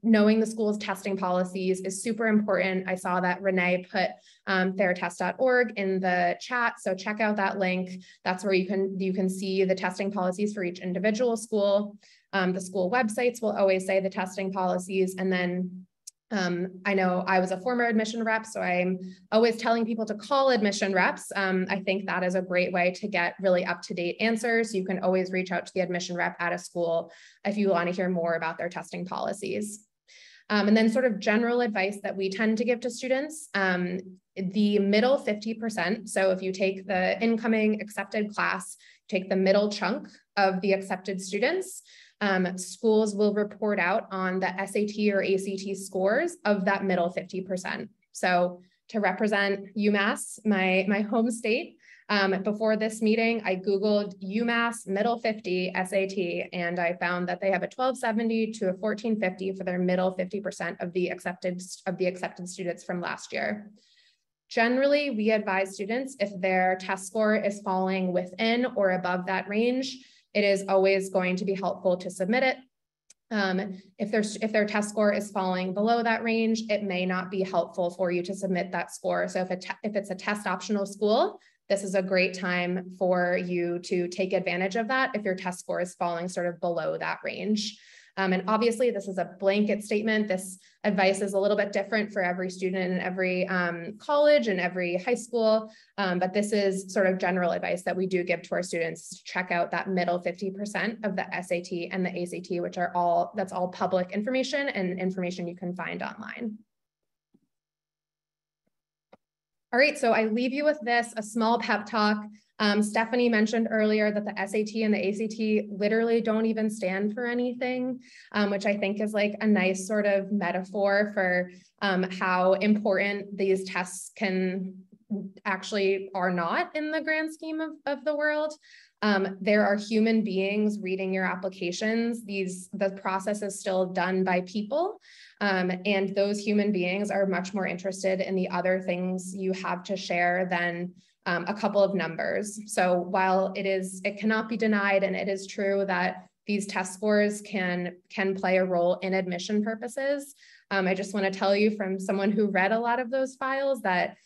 knowing the school's testing policies is super important. I saw that Renee put fairtest.org in the chat, so check out that link. That's where you can see the testing policies for each individual school. The school websites will always say the testing policies. And then I know I was a former admission rep, so I'm always telling people to call admission reps. I think that is a great way to get really up-to-date answers. You can always reach out to the admission rep at a school if you want to hear more about their testing policies. And then sort of general advice that we tend to give to students, the middle 50%. So if you take the incoming accepted class, take the middle chunk of the accepted students, schools will report out on the SAT or ACT scores of that middle 50%. So to represent UMass, my home state, before this meeting, I Googled UMass middle 50 SAT, and I found that they have a 1270 to a 1450 for their middle 50% of the accepted students from last year. Generally, we advise students, if their test score is falling within or above that range, it is always going to be helpful to submit it. If their test score is falling below that range, it may not be helpful for you to submit that score. So if it's a test optional school, this is a great time for you to take advantage of that if your test score is falling sort of below that range. And obviously, this is a blanket statement. This advice is a little bit different for every student in every college and every high school. But this is sort of general advice that we do give to our students to check out that middle 50% of the SAT and the ACT, which are that's all public information and information you can find online. All right, so I leave you with this, a small pep talk. Stephanie mentioned earlier that the SAT and the ACT literally don't even stand for anything, which I think is like a nice sort of metaphor for how important these tests actually are not in the grand scheme of the world. There are human beings reading your applications. The process is still done by people. And those human beings are much more interested in the other things you have to share than a couple of numbers. So while it cannot be denied, and it is true that these test scores can play a role in admission purposes, I just want to tell you from someone who read a lot of those files that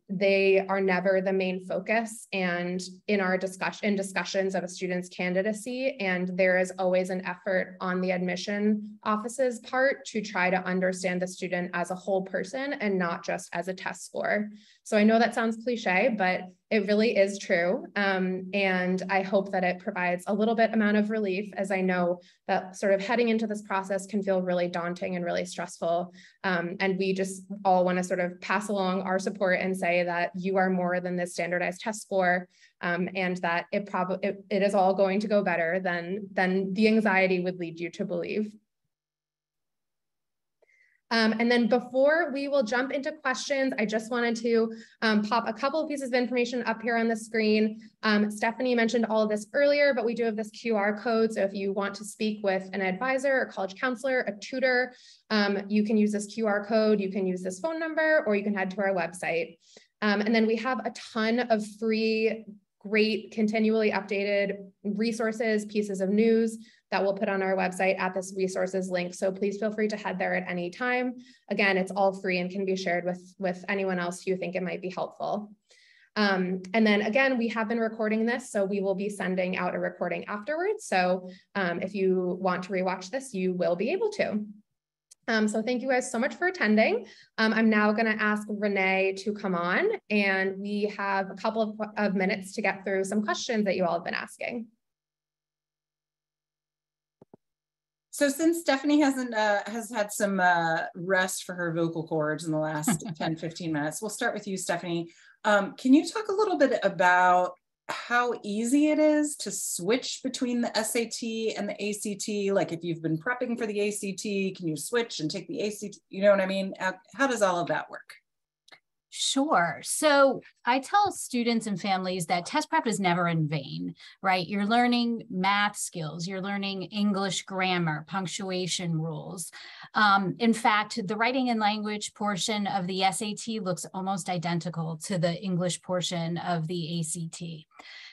they are never the main focus and in our discussions of a student's candidacy, and there is always an effort on the admission office's part to try to understand the student as a whole person and not just as a test score. So I know that sounds cliche, but it really is true. And I hope that it provides a little bit amount of relief, as I know that sort of heading into this process can feel really daunting and really stressful. And we just all want to sort of pass along our support and say that you are more than this standardized test score, and that it is all going to go better than the anxiety would lead you to believe. And then before we will jump into questions, I just wanted to pop a couple of pieces of information up here on the screen. Stephanie mentioned all of this earlier, but we do have this QR code. So if you want to speak with an advisor, a college counselor, a tutor, you can use this QR code, you can use this phone number, or you can head to our website. And then we have a ton of free, great, continually updated resources, pieces of news that we'll put on our website at this resources link. So please feel free to head there at any time. Again, it's all free and can be shared with anyone else who you think it might be helpful. And then again, we have been recording this, so we will be sending out a recording afterwards. So if you want to rewatch this, you will be able to. So thank you guys so much for attending. I'm now going to ask Renee to come on, and we have a couple of minutes to get through some questions that you all have been asking. So since Stephanie has had some rest for her vocal cords in the last 10, 15 minutes, we'll start with you, Stephanie. Can you talk a little bit about how easy it is to switch between the SAT and the ACT? Like if you've been prepping for the ACT, can you switch and take the ACT? You know what I mean? How does all of that work? Sure. So I tell students and families that test prep is never in vain, right? You're learning math skills, you're learning English grammar, punctuation rules. In fact, the writing and language portion of the SAT looks almost identical to the English portion of the ACT.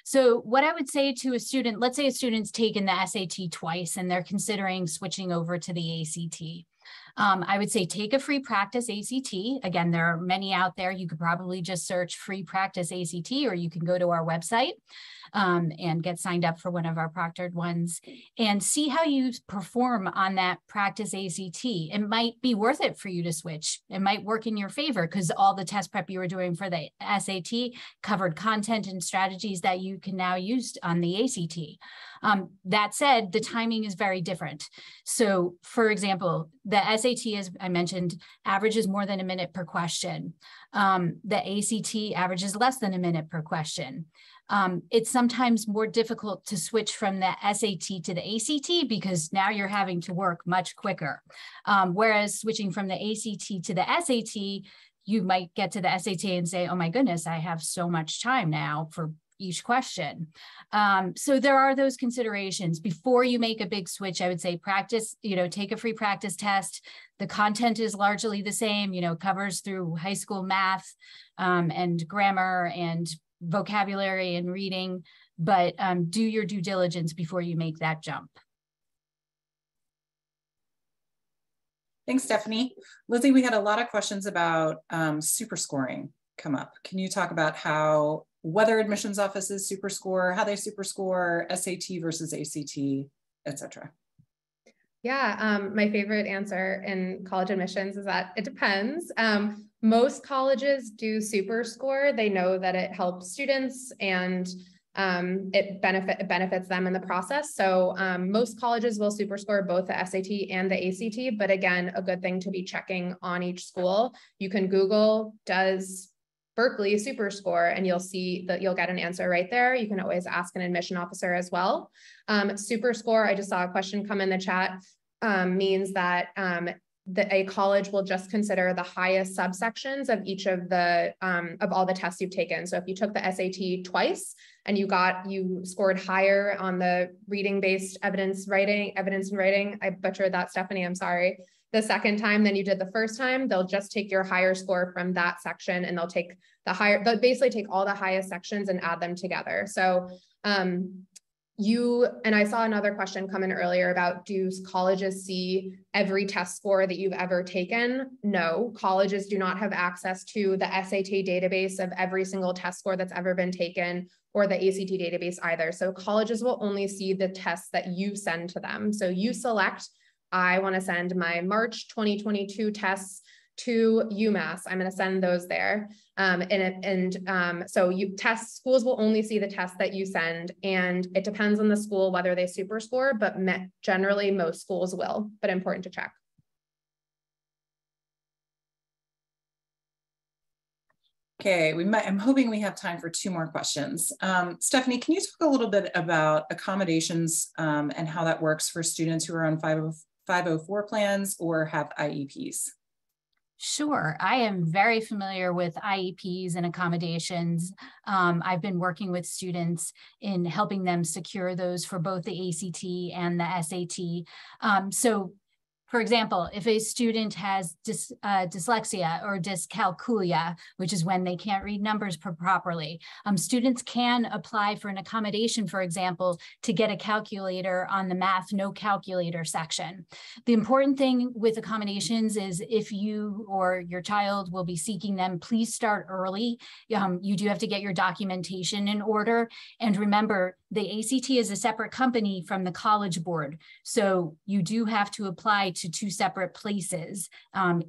So what I would say to a student, let's say a student's taken the SAT twice and they're considering switching over to the ACT. I would say take a free practice ACT. Again, there are many out there. You could probably just search free practice ACT, or you can go to our website and get signed up for one of our proctored ones and see how you perform on that practice ACT. It might be worth it for you to switch. It might work in your favor because all the test prep you were doing for the SAT covered content and strategies that you can now use on the ACT. That said, the timing is very different. So for example, the SAT, as I mentioned, averages more than a minute per question. The ACT averages less than a minute per question. It's sometimes more difficult to switch from the SAT to the ACT because now you're having to work much quicker. Whereas switching from the ACT to the SAT, you might get to the SAT and say, oh my goodness, I have so much time now for each question. So there are those considerations. Before you make a big switch, I would say practice, take a free practice test. The content is largely the same, covers through high school math and grammar and vocabulary and reading, but do your due diligence before you make that jump. Thanks, Stephanie. Lizzie, we had a lot of questions about super scoring come up. Can you talk about how whether admissions offices super score, how they super score, SAT versus ACT, etc.? Yeah, my favorite answer in college admissions is that it depends. Most colleges do super score. They know that it helps students and it benefits them in the process. So most colleges will super score both the SAT and the ACT, but again, a good thing to be checking on each school. You can Google, does Berkeley super score, and you'll see that you'll get an answer right there. You can always ask an admission officer as well. Super score, I just saw a question come in the chat, means that a college will just consider the highest subsections of each of the of all the tests you've taken. So if you took the SAT twice and you scored higher on the reading-based evidence and writing, I butchered that, Stephanie, I'm sorry, the second time than you did the first time, they'll just take your higher score from that section, and they'll basically take all the highest sections and add them together. So and I saw another question come in earlier about, do colleges see every test score that you've ever taken? No, colleges do not have access to the SAT database of every single test score that's ever been taken, or the ACT database either. So colleges will only see the tests that you send to them. So you select, I want to send my March 2022 tests to UMass. I'm going to send those there. So schools will only see the tests that you send, and it depends on the school whether they super score, but generally most schools will, but important to check. Okay, I'm hoping we have time for 2 more questions. Stephanie, can you talk a little bit about accommodations and how that works for students who are on 504 plans or have IEPs? Sure. I am very familiar with IEPs and accommodations. I've been working with students in helping them secure those for both the ACT and the SAT. So for example, if a student has dyslexia or dyscalculia, which is when they can't read numbers properly, students can apply for an accommodation, for example, to get a calculator on the math no calculator section. The important thing with accommodations is if you or your child will be seeking them, please start early. You do have to get your documentation in order. And remember, the ACT is a separate company from the College Board. So you do have to apply to 2 separate places.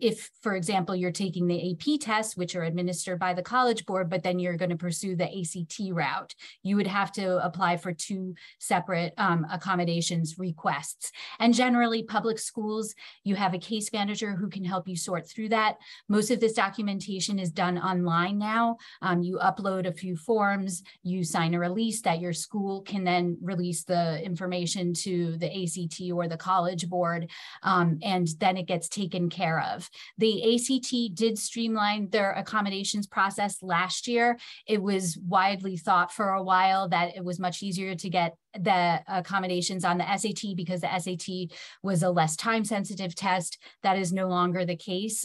If, for example, you're taking the AP tests, which are administered by the College Board, but then you're going to pursue the ACT route, you would have to apply for 2 separate accommodations requests. And generally, public schools, you have a case manager who can help you sort through that. Most of this documentation is done online now. You upload a few forms, you sign a release that your school can then release the information to the ACT or the College Board, and then it gets taken care of. The ACT did streamline their accommodations process last year. It was widely thought for a while that it was much easier to get the accommodations on the SAT because the SAT was a less time-sensitive test. That is no longer the case.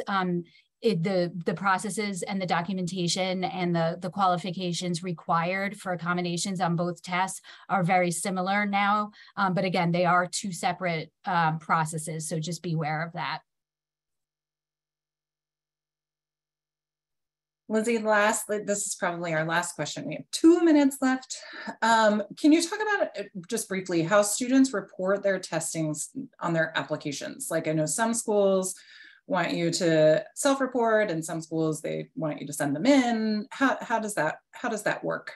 The processes and the documentation and the qualifications required for accommodations on both tests are very similar now. But again, they are 2 separate processes, so just be aware of that. Lizzie, this is probably our last question. We have 2 minutes left. Can you talk about just briefly how students report their testings on their applications? Like, I know some schools want you to self-report, and some schools they want you to send them in. How does that work?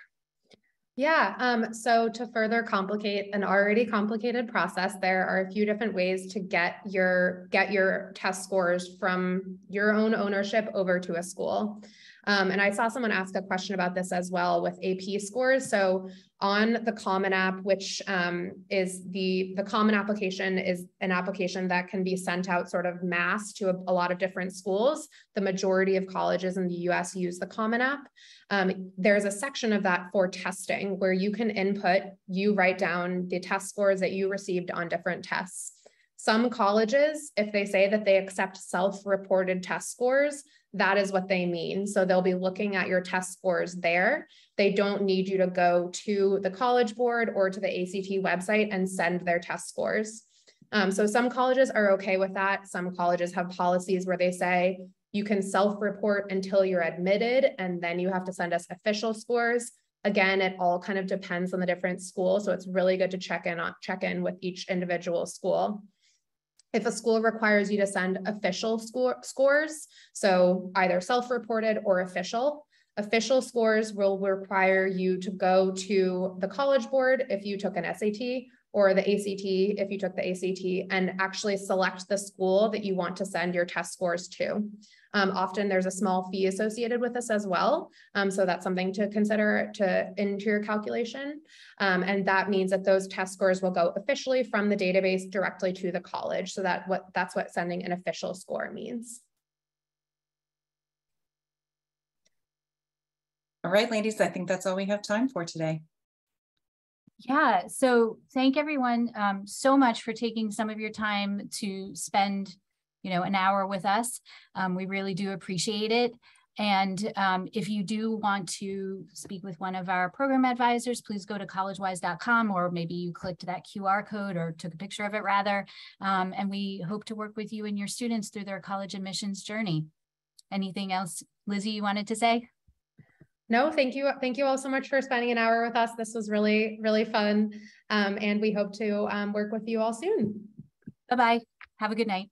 Yeah, so to further complicate an already complicated process, there are a few different ways to get your test scores from your own ownership over to a school. And I saw someone ask a question about this as well with AP scores. So on the Common App, which is the Common application is an application that can be sent out sort of mass to a lot of different schools. The majority of colleges in the US use the Common App. There's a section of that for testing where you can you write down the test scores that you received on different tests. Some colleges, if they say that they accept self-reported test scores, that is what they mean. So they'll be looking at your test scores there. They don't need you to go to the College Board or to the ACT website and send their test scores. So some colleges are okay with that. Some colleges have policies where they say you can self-report until you're admitted, and then you have to send us official scores. Again, it all kind of depends on the different schools. So it's really good to check in with each individual school. If a school requires you to send official scores, so either self-reported or official, Official scores will require you to go to the College Board if you took an SAT, or the ACT if you took the ACT, and actually select the school that you want to send your test scores to. Often there's a small fee associated with this as well. So that's something to consider into your calculation. And that means that those test scores will go officially from the database directly to the college. So that's what sending an official score means. All right, ladies, I think that's all we have time for today. Yeah, so thank everyone so much for taking some of your time to spend, an hour with us. We really do appreciate it. And if you do want to speak with one of our program advisors, please go to collegewise.com, or maybe you clicked that QR code or took a picture of it rather. And we hope to work with you and your students through their college admissions journey. Anything else, Lizzie, you wanted to say? No, thank you. Thank you all so much for spending an hour with us. This was really, really fun. And we hope to work with you all soon. Bye-bye. Have a good night.